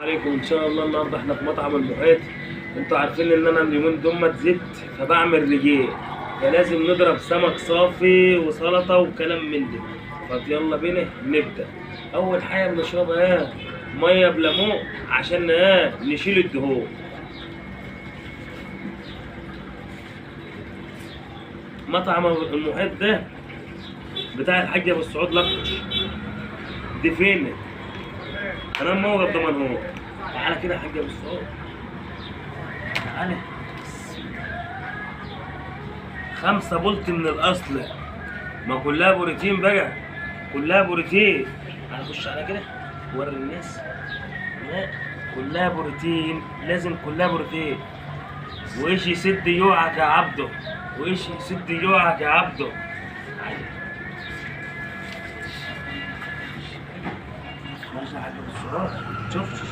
عليكم ان شاء الله. النهارده احنا في مطعم المحيط. انتوا عارفين ان انا اليومين دول زدت فبعمل رجيل، فلازم نضرب سمك صافي وسلطه وكلام من ده. طب يلا بينا نبدا. اول حاجه بنشربها ميه بليمون عشان نشيل الدهون. مطعم المحيط ده بتاع الحاج ابو السعود لطش. دي فين؟ انا موجود ضمن هو. تعالى كده يا حاج ابو السعود، تعالى. 5 بولت من الاصل، ما كلها بروتين بقى، كلها بروتين. هنخش على كده وري الناس. لا، كلها بروتين، لازم كلها بروتين. وايش يسد يوعك يا عبده، وايش يسد يوعك يا عبده. ماشي يا حاج ابو السعود، شوف